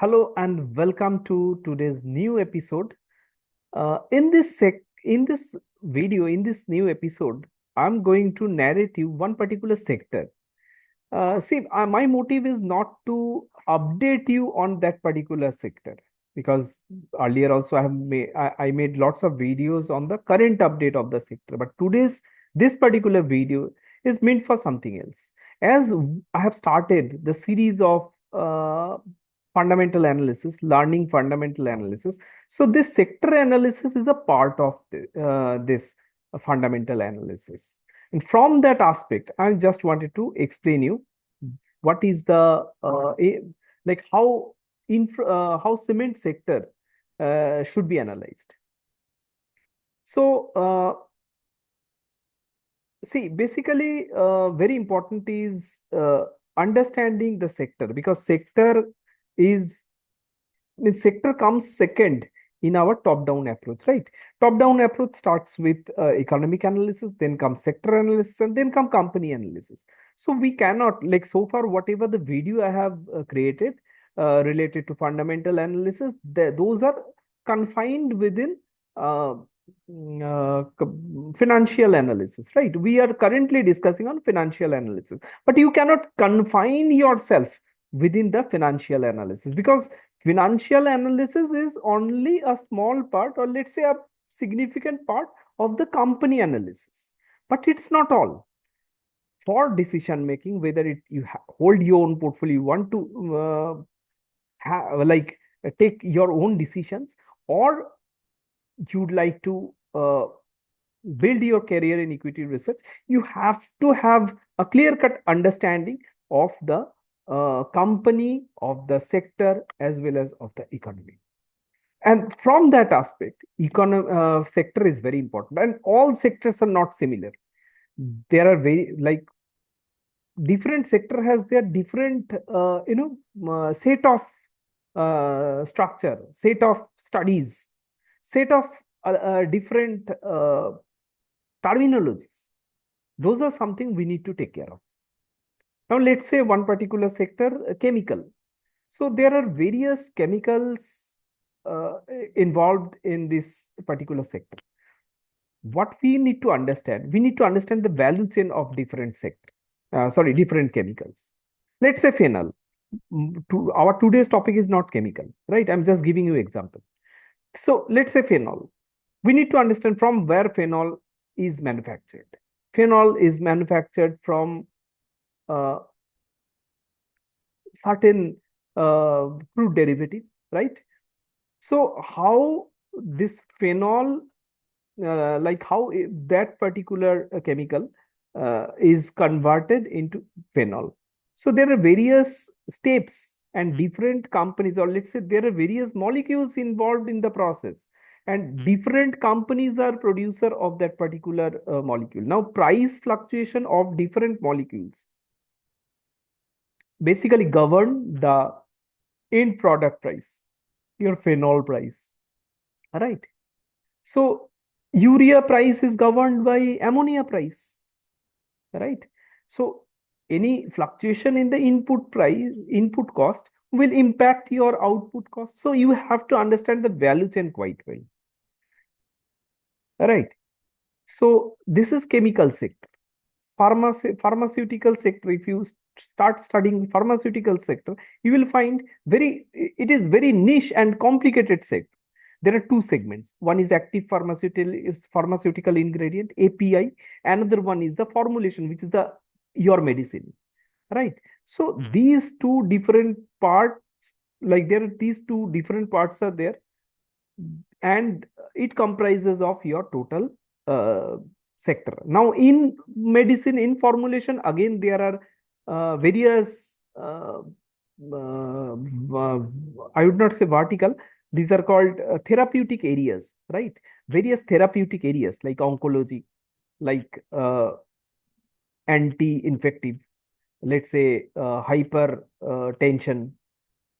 Hello and welcome to today's new episode. In this video, in this new episode, I'm going to narrate you one particular sector. My motive is not to update you on that particular sector because earlier also I made lots of videos on the current update of the sector. But this particular video is meant for something else. As I have started the series of fundamental analysis, learning fundamental analysis. So this sector analysis is a part of this fundamental analysis. And from that aspect, I just wanted to explain you what is the like how cement sector should be analyzed. So see, basically, very important is understanding the sector because is sector comes second in our top-down approach, right? Top-down approach starts with economic analysis, then comes sector analysis, and then come company analysis. So we cannot, like so far, whatever the video I have created related to fundamental analysis, those are confined within uh, financial analysis, right? We are currently discussing on financial analysis, but you cannot confine yourself within the financial analysis because financial analysis is only a small part, or let's say a significant part of the company analysis, but it's not all. For decision making, whether hold your own portfolio, you want to take your own decisions, or you'd like to build your career in equity research, you have to have a clear cut understanding of the company, of the sector, as well as of the economy. And from that aspect, sector is very important, and all sectors are not similar. There are very different sector has their different set of structure, set of studies, set of different terminologies. Those are something we need to take care of. Now, let's say one particular sector, chemical. So there are various chemicals involved in this particular sector. What we need to understand the value chain of different chemicals. Let's say phenol. Our today's topic is not chemical, right? I'm just giving you example. So let's say phenol. We need to understand from where phenol is manufactured. Phenol is manufactured from uh, certain crude derivative, right? So how this phenol, that particular chemical is converted into phenol. So there are various steps and different companies, or let's say there are various molecules involved in the process, and different companies are producer of that particular molecule. Now, price fluctuation of different molecules basically govern the end product price, your phenol price. All right. So urea price is governed by ammonia price, right? So any fluctuation in the input cost will impact your output cost. So you have to understand the value chain quite well. All right. So this is chemical sector. Pharmaceutical sector, if you start studying pharmaceutical sector, you will find it is very niche and complicated sector. There are two segments. One is active pharmaceutical ingredient, API. Another one is the formulation, which is your medicine, right? So these two different parts, these two different parts are there, and it comprises of your total sector. Now, in medicine, in formulation, again, there are various, I would not say vertical, these are called therapeutic areas, right? Various therapeutic areas like oncology, like anti-infective, let's say hypertension,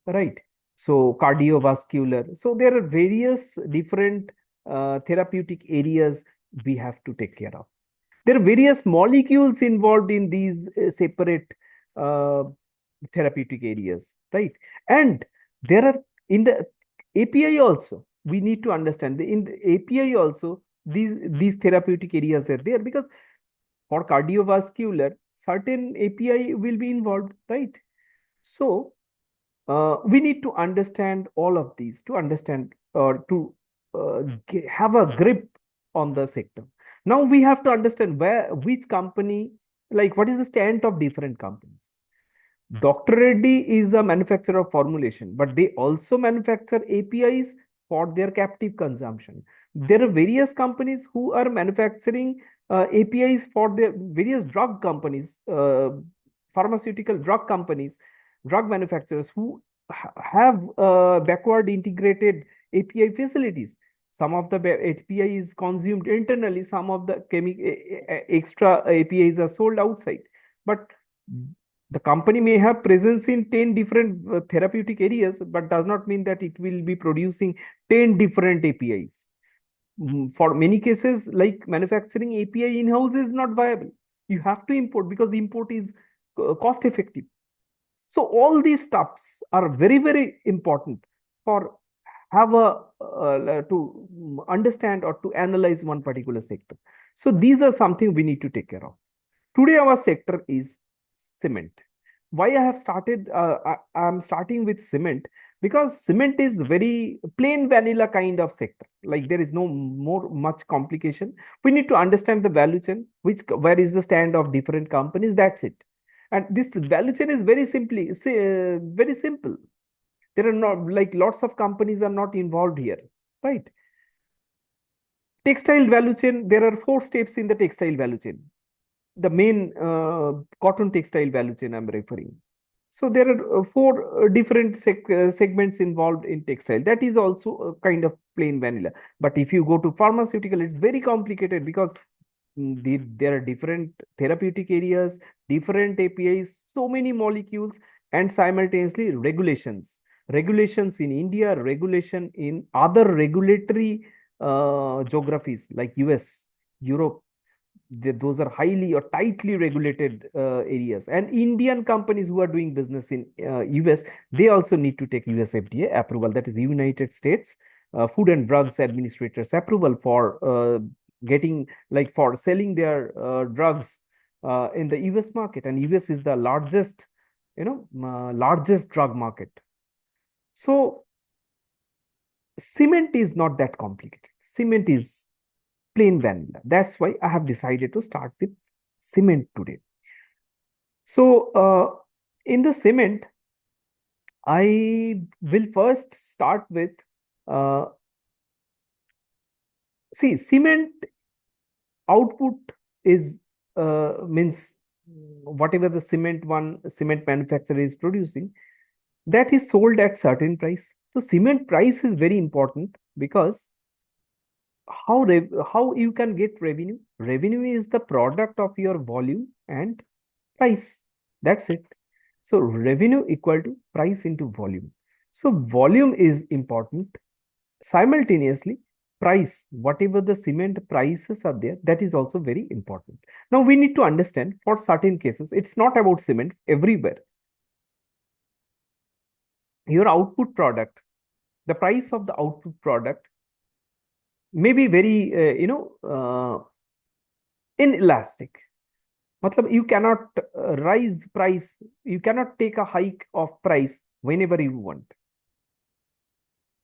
right? So cardiovascular. So there are various different therapeutic areas we have to take care of. There are various molecules involved in these separate uh, therapeutic areas, right? And There are in the API also, we need to understand in the API also these therapeutic areas are there, because for cardiovascular, certain API will be involved, right? So we need to understand all of these to understand or to have a grip on the sector. Now we have to understand which company, like what is the stand of different companies. Dr. Reddy is a manufacturer of formulation, but they also manufacture APIs for their captive consumption. There are various companies who are manufacturing APIs for the various drug companies, pharmaceutical drug companies, drug manufacturers who have backward integrated API facilities. Some of the API is consumed internally, some of the extra APIs are sold outside. But the company may have presence in 10 different therapeutic areas, but does not mean that it will be producing 10 different APIs. For many cases, like manufacturing API in-house is not viable. You have to import because the import is cost effective. So all these steps are very, very important for have a to understand or to analyze one particular sector. So these are something we need to take care of. Today, our sector is cement. Why I have started, I'm starting with cement because cement is very plain vanilla kind of sector. Like there is no more much complication. We need to understand the value chain, where is the stand of different companies. That's it. And this value chain is very simple. There are not like lots of companies are not involved here, right? Textile value chain. There are 4 steps in the textile value chain. The main cotton textile value chain I'm referring. So there are 4 different segments involved in textile. That is also a kind of plain vanilla. But if you go to pharmaceutical, it's very complicated because there are different therapeutic areas, different APIs, so many molecules, and simultaneously regulations. Regulations in India, regulation in other regulatory geographies like US, Europe, those are highly or tightly regulated areas. And Indian companies who are doing business in US, they also need to take US FDA approval, that is United States Food and Drugs Administrators approval for getting, like for selling their drugs in the US market. And US is the largest, largest drug market. So cement is not that complicated. Cement is plain vanilla. That's why I have decided to start with cement today. So, in the cement, I will first start with uh, see, cement output is means whatever the cement manufacturer is producing, that is sold at certain price. So cement price is very important because how you can get revenue. Revenue is the product of your volume and price. That's it. So revenue equal to price into volume. So volume is important. Simultaneously, price, whatever the cement prices are there, that is also very important. Now we need to understand for certain cases, it's not about cement everywhere. Your output product, the price of the output product may be very, inelastic. Matlab, you cannot rise price, you cannot take a hike of price whenever you want,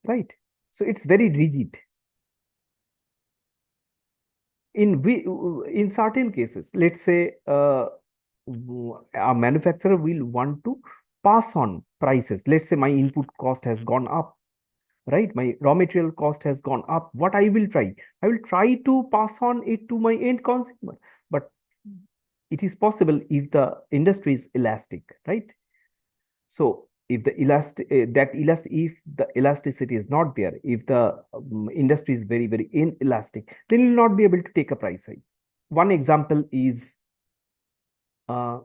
right? So it's very rigid. In certain cases, let's say a manufacturer will want to pass on prices. Let's say my input cost has gone up, right? My raw material cost has gone up. What I will try? I will try to pass on it to my end consumer. But it is possible if the industry is elastic, right? So if the if the elasticity is not there, if the industry is very, very inelastic, then you will not be able to take a price hike. One example is uh,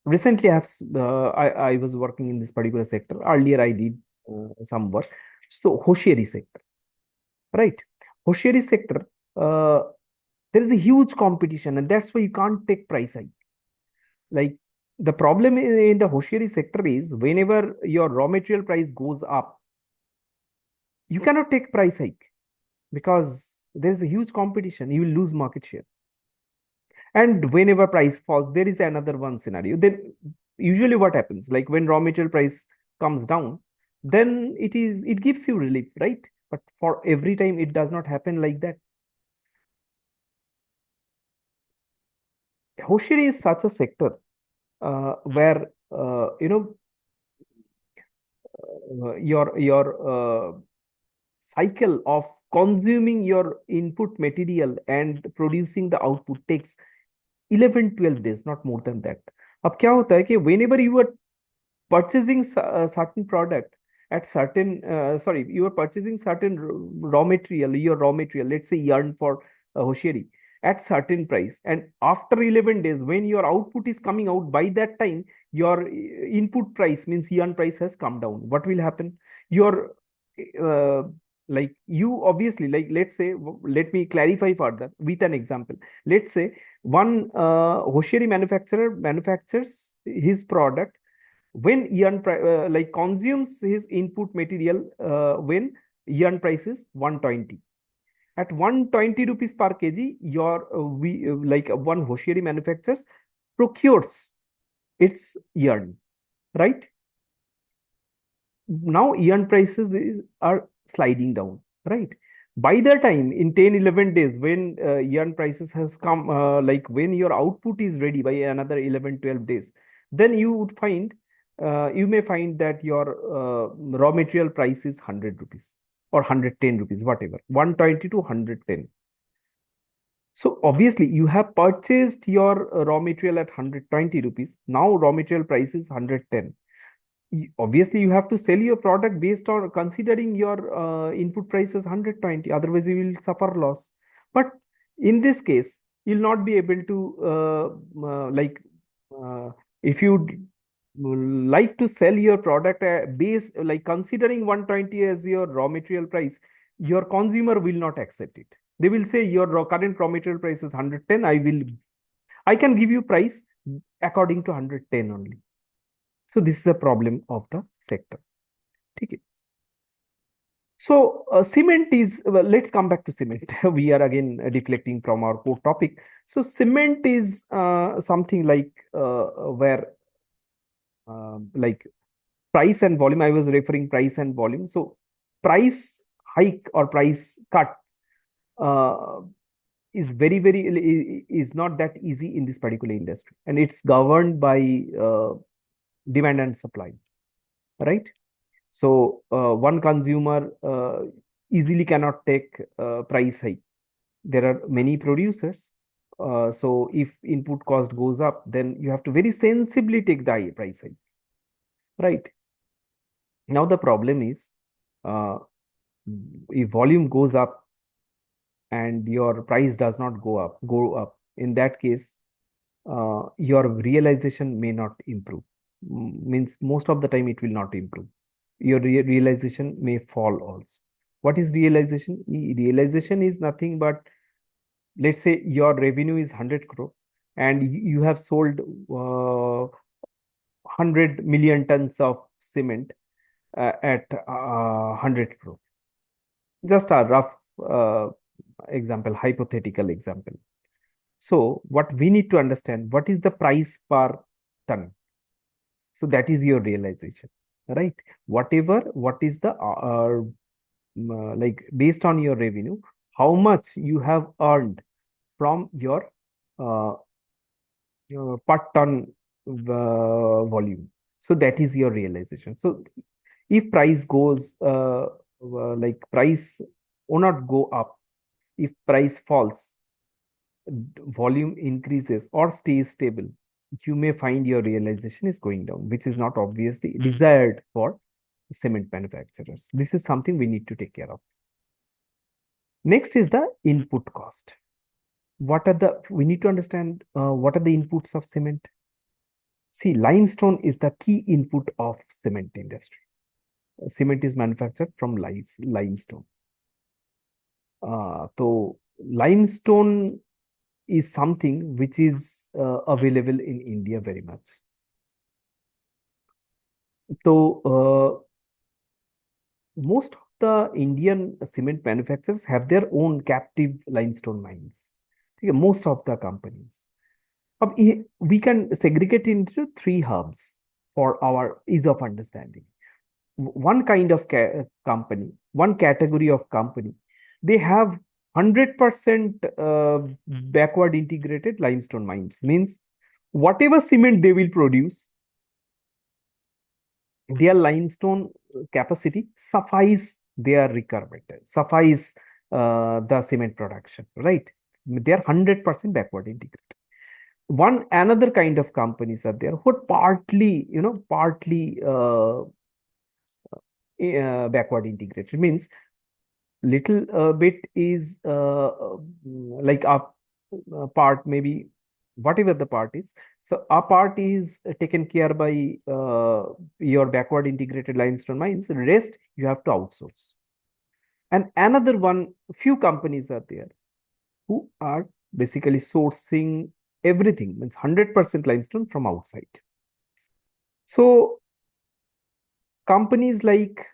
recently I was working in this particular sector. Earlier I did some work. So hosiery sector, right? Hosiery sector, there is a huge competition, and that's why you can't take price hike. Like The problem in the hosiery sector is whenever your raw material price goes up, you cannot take price hike because there's a huge competition. You will lose market share. And whenever price falls, there is another one scenario. Then usually what happens, like when raw material price comes down, then it gives you relief, right? But for every time, it does not happen like that. Hosiery is such a sector where your cycle of consuming your input material and producing the output takes 11-12 days, not more than that. अब क्या होता है कि whenever you are purchasing a certain product at certain sorry, you are purchasing certain raw material, your raw material, let's say yarn for hosiery, at certain price, and after 11 days when your output is coming out, by that time your input price, means yarn price, has come down. What will happen? Your uh, like you obviously, like, let's say, let me clarify further with an example. Let's say one hosiery manufacturer manufactures his product when like consumes his input material when yarn price is 120. At 120 rupees per kg, your like one hosiery manufacturers procures its yarn, right? Now yarn prices are sliding down, right? By the time in 10-11 days, when yarn prices has come, like when your output is ready by another 11-12 days, then you may find that your raw material price is 100 rupees or 110 rupees, whatever, 120 to 110. So obviously you have purchased your raw material at 120 rupees. Now raw material price is 110. Obviously you have to sell your product based on considering your input price is 120, otherwise you will suffer loss. But in this case you'll not be able to like if you like to sell your product base, like considering 120 as your raw material price, your consumer will not accept it. They will say your current raw material price is 110, I can give you price according to 110 only. So this is a problem of the sector. Okay. So cement is, well, let's come back to cement. We are again deflecting from our core topic. So cement is something like where like price and volume. I was referring price and volume. So price hike or price cut uh, is is not that easy in this particular industry, and it's governed by demand and supply, right? So one consumer easily cannot take price hike. There are many producers. So if input cost goes up, then you have to very sensibly take the price hike, right? Now the problem is uh, if volume goes up and your price does not go up, in that case, your realization may not improve. Means most of the time it will not improve. Your realization may fall also. What is realization? Realization is nothing but, let's say your revenue is 100 crore and you have sold 100 million tons of cement at 100 crore. Just a rough example, hypothetical example. So what we need to understand, what is the price per ton? So that is your realization, right? What is the like based on your revenue, how much you have earned from uh, your per ton volume. So that is your realization. So if price goes like price will not go up, if price falls, volume increases or stays stable, you may find your realization is going down, which is not obviously desired for cement manufacturers. This is something we need to take care of. Next is the input cost. We need to understand what are the inputs of cement. See, limestone is the key input of cement industry. Cement is manufactured from limestone. So limestone is something which is available in India very much. So most of the Indian cement manufacturers have their own captive limestone mines. Okay, most of the companies. We can segregate into three hubs for our ease of understanding. One kind of company, one category of company, they have 100% backward integrated limestone mines. Means whatever cement they will produce, their limestone capacity suffice their requirement, suffice the cement production, right? They are 100% backward integrated. One another kind of companies are there who are partly, partly backward integrated. Means little bit is like a part, maybe whatever the part is. So a part is taken care by your backward integrated limestone mines. Rest you have to outsource. And another one, few companies are there who are basically sourcing everything, means 100% limestone from outside. So companies like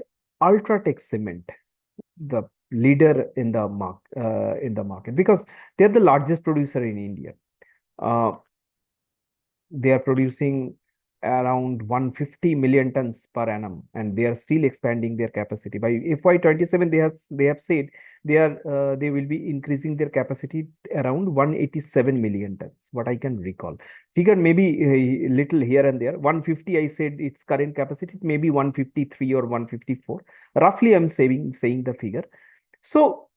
Ultratech Cement, the leader in the market, because they're the largest producer in India. Uh, they are producing around 150 million tons per annum, and they are still expanding their capacity. By FY27, they have said they will be increasing their capacity around 187 million tons. What I can recall, figure maybe a little here and there. 150, I said its current capacity, maybe 153 or 154. Roughly, I'm saying the figure. So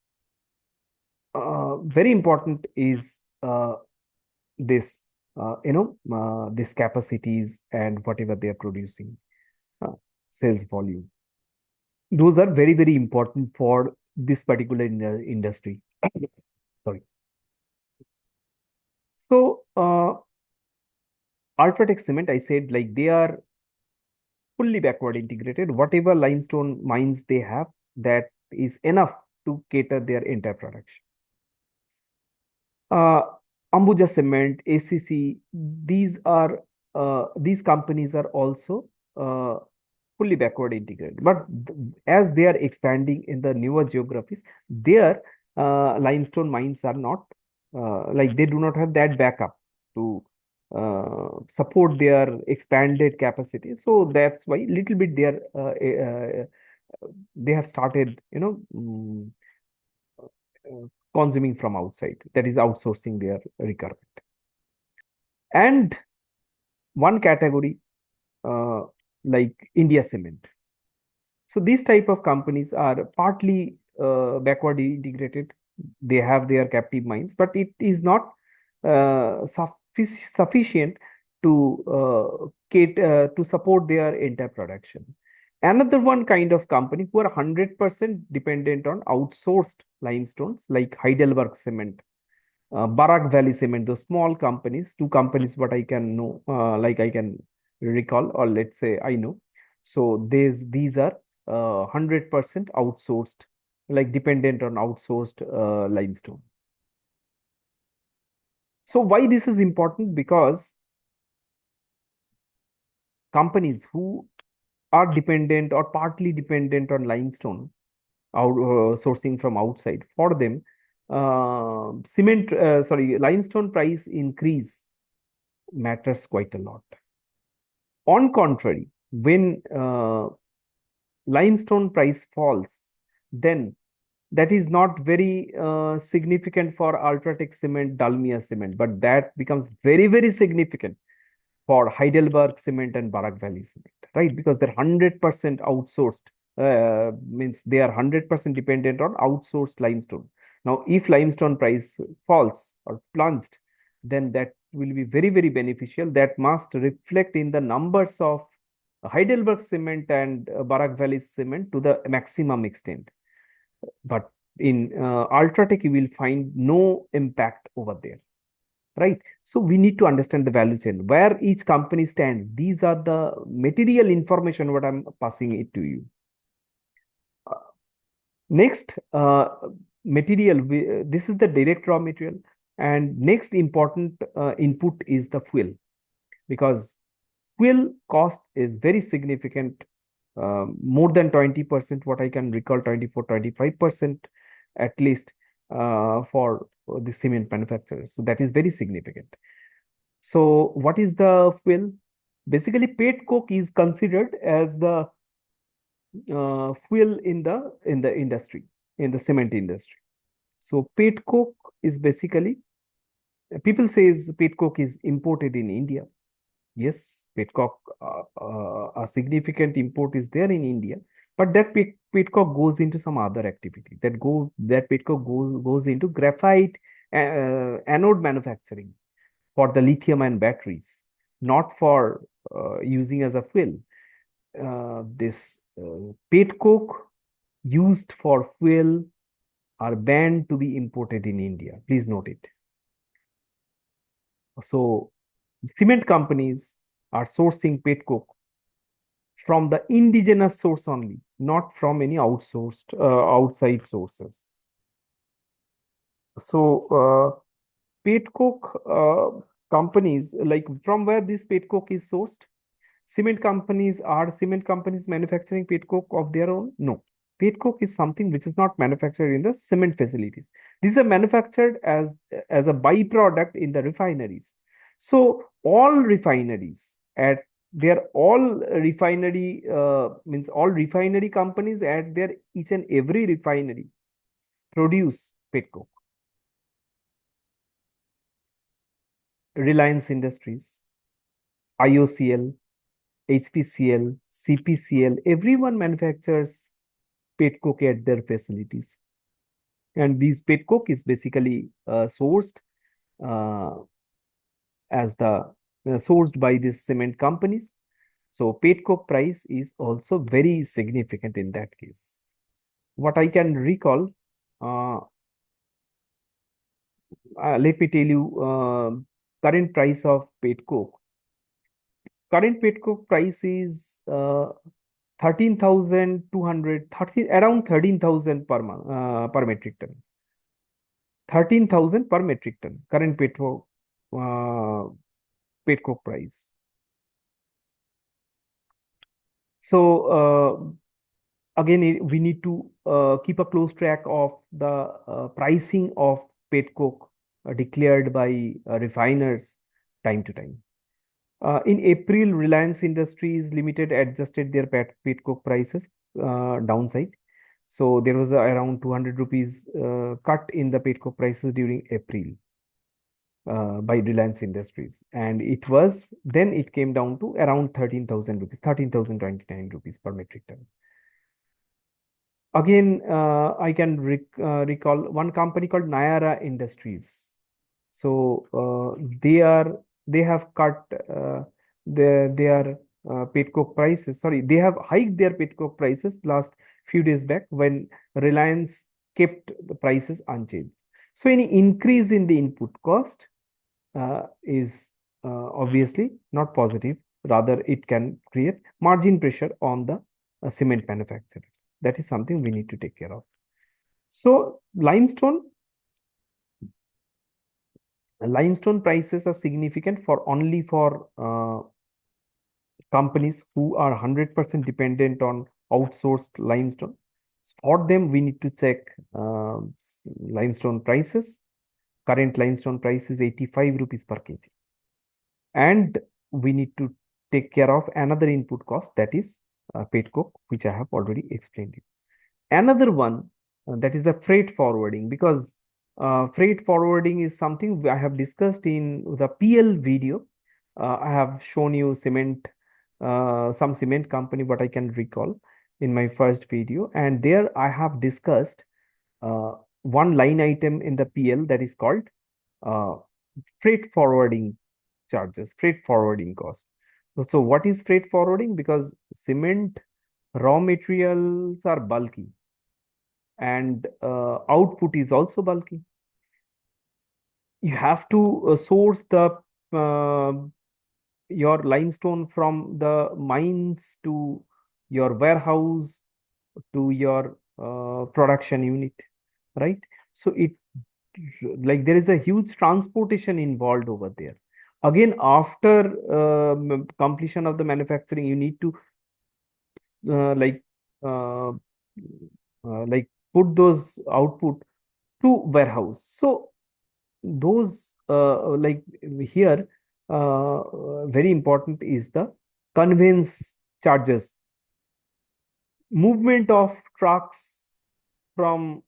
very important is this these capacities and whatever they are producing, uh, sales volume. Those are very, very important for this particular industry. Sorry. So Ultratech Cement, I said, like, they are fully backward integrated. Whatever limestone mines they have, that is enough to cater their entire production. uh, Ambuja Cement, ACC, these companies are also uh, fully backward integrated. But as they are expanding in the newer geographies, their limestone mines are not like, they do not have that backup to support their expanded capacity. So that's why little bit they have started, uh, consuming from outside, that is outsourcing their requirement. And one category, uh, like India Cement. So these type of companies are partly backward integrated. They have their captive mines, but it is not sufficient to to support their entire production. Another one kind of company who are 100% dependent on outsourced limestones, like Heidelberg Cement, Barak Valley Cement, those small companies, two companies, what I can know, like I can recall, or let's say I know. So these are 100% outsourced, like dependent on outsourced limestone. So why this is important? Because companies who are dependent or partly dependent on limestone, sourcing from outside, for them, limestone price increase matters quite a lot. On contrary, when limestone price falls, then that is not very significant for Ultratech Cement, Dalmia Cement, but that becomes very, very significant for Heidelberg Cement and Barak Valley Cement, right? Because they're 100% outsourced, means they are 100% dependent on outsourced limestone. Now, if limestone price falls or plunged, then that will be very, very beneficial. That must reflect in the numbers of Heidelberg Cement and Barak Valley Cement to the maximum extent. But in Ultratech, you will find no impact over there, right? So we need to understand the value chain, where each company stands. These are the material information what I'm passing it to you. Uh, Next, material. This is the direct raw material, and next important input is the fuel, because fuel cost is very significant, more than 20%, what I can recall, 24, 25% at least, for the cement manufacturers. So that is very significant. So what is the fuel? Basically, pet coke is considered as the fuel in the industry, in the cement industry. So pet coke is basically, people says pet coke is imported in India. Yes, pet coke, a significant import is there in India, but that pet coke goes into some other activity. That pet coke goes into graphite anode manufacturing for the lithium ion batteries, not for using as a fuel. This pet coke used for fuel are banned to be imported in India. Please note it. So cement companies are sourcing pet coke from the indigenous source only, not from any outsourced outside sources. So pet coke companies, like, from where this pet coke is sourced? Cement companies manufacturing pet coke of their own? No. Pet coke is something which is not manufactured in the cement facilities. These are manufactured as a byproduct in the refineries. So all refineries at their all refinery means all refinery companies at their each and every refinery produce pet coke. Reliance Industries, IOCL, HPCL, CPCL, everyone manufactures pet coke at their facilities. And these pet coke is basically sourced uh, as the sourced by these cement companies. So pet coke price is also very significant in that case. What I can recall, uh, let me tell you, current price of pet coke. Current pet coke price is 13,200, 30, around 13,000 per month, per metric ton. 13,000 per metric ton. Current uh, pet coke price. So again, we need to keep a close track of the pricing of pet coke declared by refiners time to time. In April, Reliance Industries Limited adjusted their pet coke prices downside. So there was around 200 rupees cut in the pet coke prices during April by Reliance Industries, and it came down to around 13,000 rupees, 13,029 rupees per metric ton. Again, I can recall one company called Nayara Industries. So they have cut their pet coke prices. Sorry, they have hiked their pet coke prices last few days back when Reliance kept the prices unchanged. So any increase in the input cost is obviously not positive. Rather, it can create margin pressure on the cement manufacturers. That is something we need to take care of. So limestone prices are significant for only for companies who are 100% dependent on outsourced limestone. For them, we need to check limestone prices. Current limestone price is 85 rupees per kg. And we need to take care of another input cost, that is pet coke, which I have already explained you. Another one, that is the freight forwarding, because freight forwarding is something I have discussed in the PL video. I have shown you some cement company, what I can recall in my first video, and there I have discussed uh, one line item in the PL that is called uh, freight forwarding charges, freight forwarding cost. So what is freight forwarding? Because cement raw materials are bulky and output is also bulky. You have to source the uh, your limestone from the mines to your warehouse to your production unit, right? So it, like, there is a huge transportation involved over there. Again, after completion of the manufacturing, you need to uh, like uh, like put those output to warehouse. So those like here very important is the conveyance charges, movement of trucks from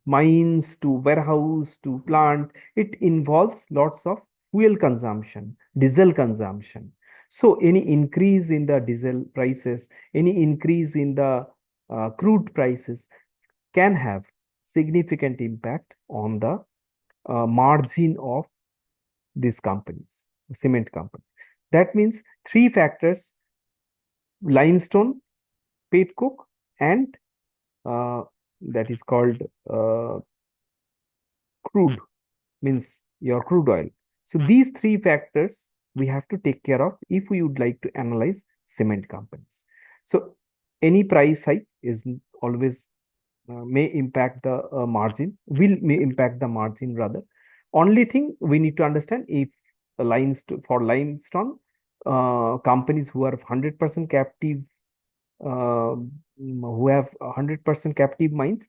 mines to warehouse to plant. It involves lots of fuel consumption, diesel consumption. So any increase in the diesel prices, any increase in the crude prices can have significant impact on the margin of these companies, cement companies. That means three factors: limestone, pet coke, and uh, that is called uh, crude, means your crude oil. So these three factors we have to take care of if we would like to analyze cement companies. So any price hike is always may impact the margin, may impact the margin rather. Only thing we need to understand, if the for limestone companies who are 100% captive, who have 100% captive mines,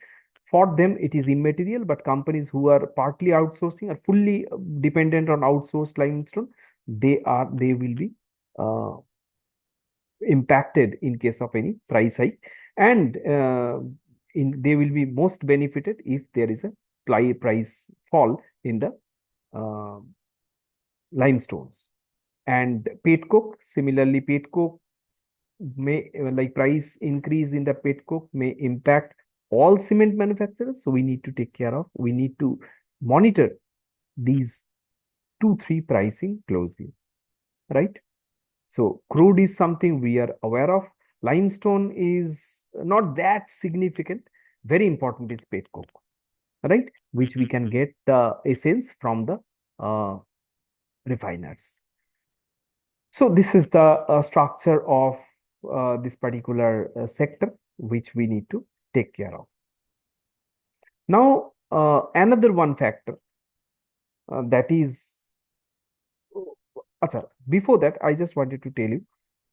for them it is immaterial. But companies who are partly outsourcing or fully dependent on outsourced limestone, they will be uh, impacted in case of any price hike, and they will be most benefited if there is a price fall in the uh, limestones. And pet coke, similarly, pet coke may like price increase in the pet coke may impact all cement manufacturers. So we need to take care of, we need to monitor these two three pricing closely, right? So crude is something we are aware of. Limestone is not that significant. Very important is pet coke, right? Which we can get the essence from the refiners. So this is the structure of this particular sector which we need to take care of. Now, another one factor that is, acha, before that, I just wanted to tell you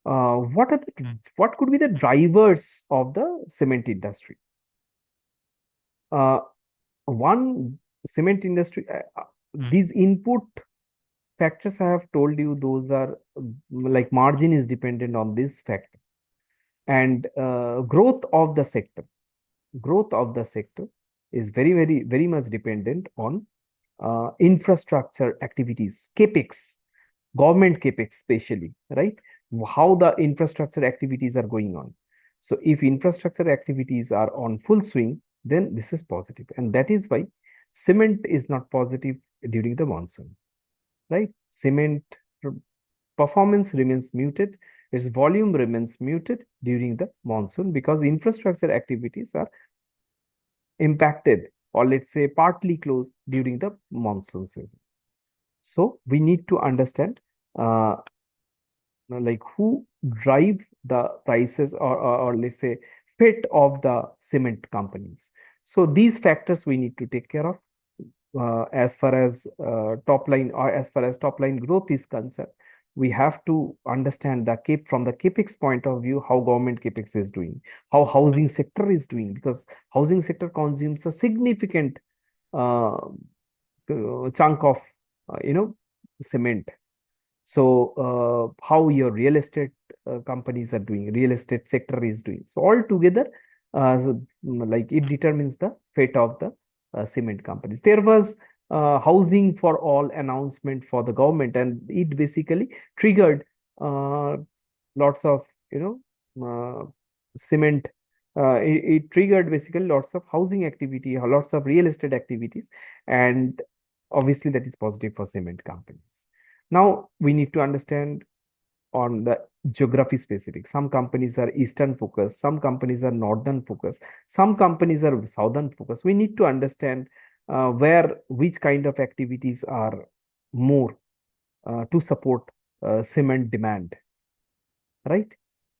what could be the drivers of the cement industry. Uh, one cement industry, these input factors I have told you, those are like margin is dependent on this factor, and growth of the sector is very much dependent on infrastructure activities, capex, government capex especially, right? How the infrastructure activities are going on. So if infrastructure activities are on full swing, then this is positive, and that is why cement is not positive during the monsoon, right? Cement performance remains muted, its volume remains muted during the monsoon because infrastructure activities are impacted, or let's say partly closed during the monsoon season. So we need to understand uh, like who drive the prices, or let's say fit of the cement companies. So these factors we need to take care of as far as top line, or as far as top line growth is concerned. We have to understand the from the capex point of view, how government capex is doing, how housing sector is doing, because housing sector consumes a significant uh, chunk of cement. So how your real estate companies are doing, real estate sector is doing. So all together, like it determines the fate of the cement companies. There was housing for all announcement for the government, and it basically triggered uh, lots of cement. It triggered basically lots of housing activity, lots of real estate activities, and obviously that is positive for cement companies. Now we need to understand on the geography specific. Some companies are eastern focused, some companies are northern focused, some companies are southern focused. We need to understand where which kind of activities are more to support cement demand, right?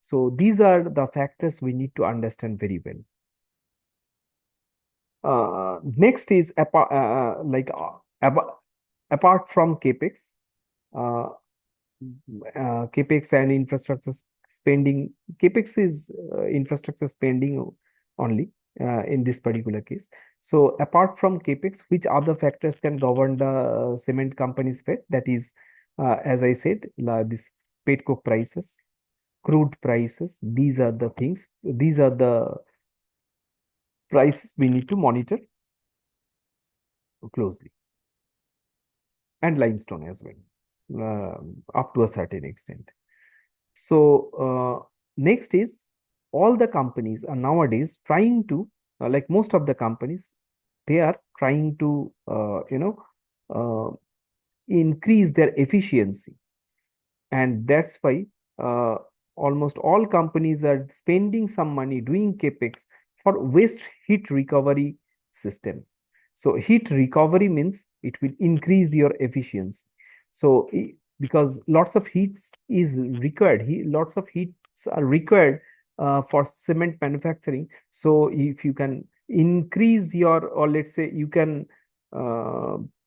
So these are the factors we need to understand very well. Next is Apart from capex, uh, capex and infrastructure spending. Capex is infrastructure spending only in this particular case. So apart from capex, which other factors can govern the cement company's fate? That is, as I said, this petcoke prices, crude prices. These are the things. These are the prices we need to monitor closely, and limestone as well, up to a certain extent. So next is, all the companies are nowadays trying to, like most of the companies, they are trying to uh, increase their efficiency, and that's why uh, almost all companies are spending some money doing capex for waste heat recovery system. So heat recovery means it will increase your efficiency. So because lots of heats is required, lots of heats are required for cement manufacturing. So if you can increase your, or let's say you can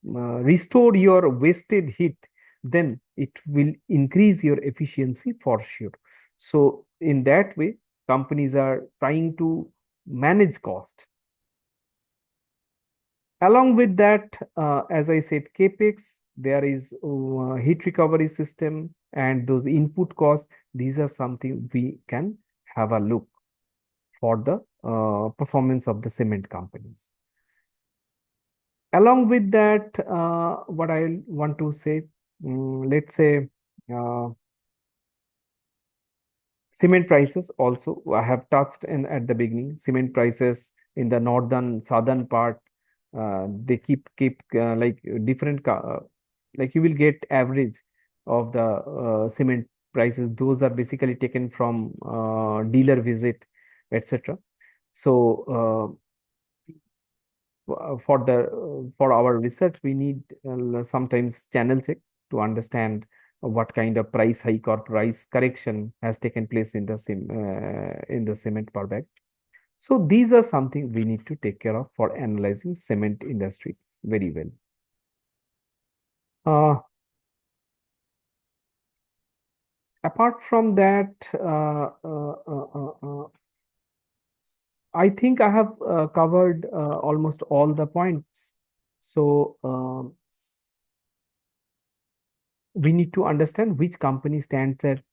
restore your wasted heat, then it will increase your efficiency for sure. So in that way, companies are trying to manage cost. Along with that, as I said, capex, there is heat recovery system and those input costs. These are something we can have a look for the performance of the cement companies. Along with that, what I want to say, let's say, uh, cement prices also, I have touched in at the beginning. Cement prices in the northern southern part, they keep like different like you will get average of the cement prices. Those are basically taken from dealer visit, etc. So for our research, we need sometimes channel check to understand what kind of price hike or price correction has taken place in the in the cement per bag. So these are something we need to take care of for analyzing cement industry very well. Apart from that, I think I have covered almost all the points. So we need to understand which company stands at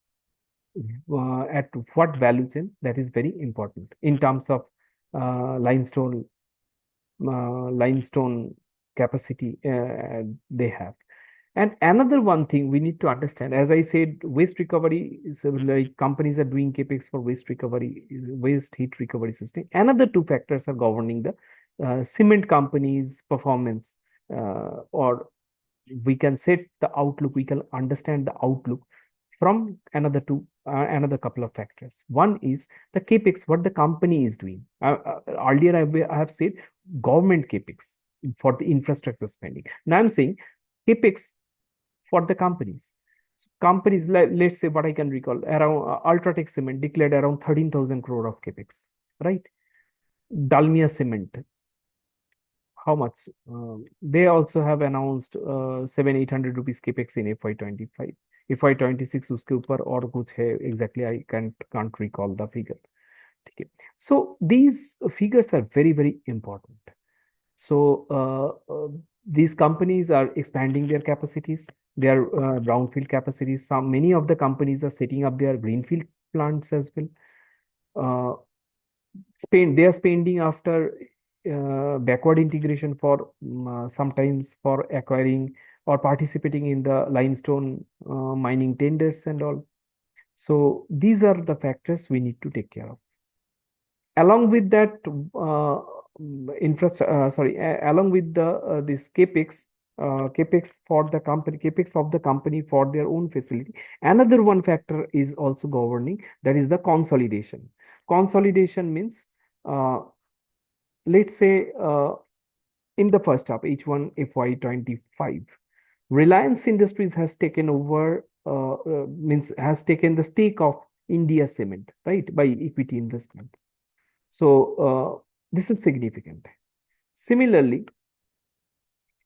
what value chain. That is very important in terms of limestone limestone capacity they have. And another one thing we need to understand, as I said, waste recovery is like companies are doing capex for waste recovery, waste heat recovery system. Another two factors are governing the cement companies' performance, or we can set the outlook. We can understand the outlook from another couple of factors. One is the capex, what the company is doing. Earlier, I have said government capex for the infrastructure spending. Now I'm saying capex for the companies. So companies, like, let's say what I can recall, around Ultratech Cement declared around 13,000 crore of capex, right? Dalmia Cement, how much? They also have announced 700-800 rupees capex in FY25. FY26 उसके ऊपर और कुछ है, exactly I can't recall the figure. Okay. So these figures are very important. So these companies are expanding their capacities, their brownfield capacities. Many of the companies are setting up their greenfield plants as well. Uh, they are spending after backward integration for sometimes for acquiring or participating in the limestone mining tenders and all. So these are the factors we need to take care of. Along with that, along with the this capex for the company, capex of the company for their own facility. Another one factor is also governing, that is the consolidation. Consolidation means, uh, let's say, in the first half, H1 FY25, Reliance Industries has taken over, means has taken the stake of India Cement, right, by equity investment. So this is significant. Similarly,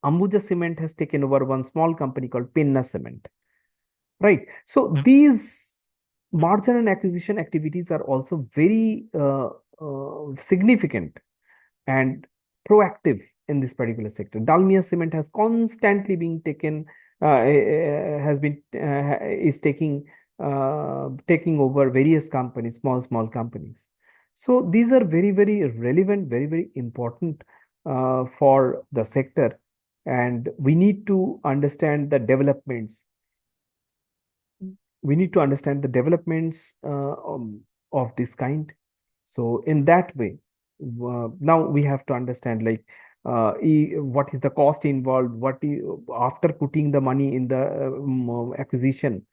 Ambuja Cement has taken over one small company called Penna Cement, right? So these merger and acquisition activities are also very significant and proactive in this particular sector. Dalmia Cement has constantly been taken, has been is taking over various companies, small companies. So these are very relevant, very important for the sector, and we need to understand the developments. We need to understand the developments of this kind. So in that way, now we have to understand like what is the cost involved, after putting the money in the acquisition,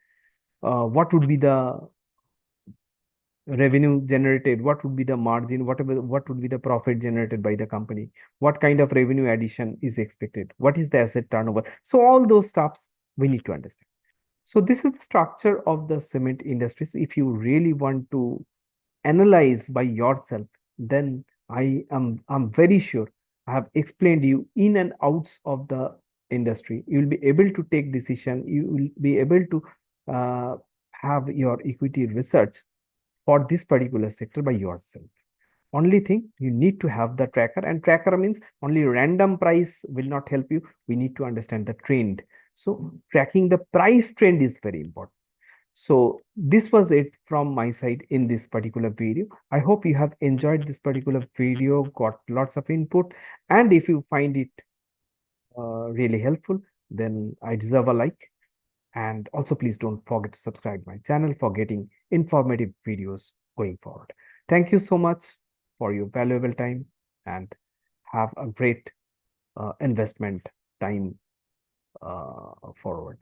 what would be the revenue generated, what would be the margin, what would be the profit generated by the company, what kind of revenue addition is expected, what is the asset turnover. So all those stuffs we need to understand. So this is the structure of the cement industries. If you really want to analyze by yourself, then I'm very sure I have explained you in and outs of the industry. You will be able to take decision. You will be able to have your equity research for this particular sector by yourself. Only thing you need to have the tracker, and tracker means only random price will not help you. We need to understand the trend. So tracking the price trend is very important. So this was it from my side in this particular video. I hope you have enjoyed this particular video, got lots of input, and if you find it really helpful, then I deserve a like. And also please don't forget to subscribe my channel for getting informative videos going forward. Thank you so much for your valuable time, and have a great investment time forward.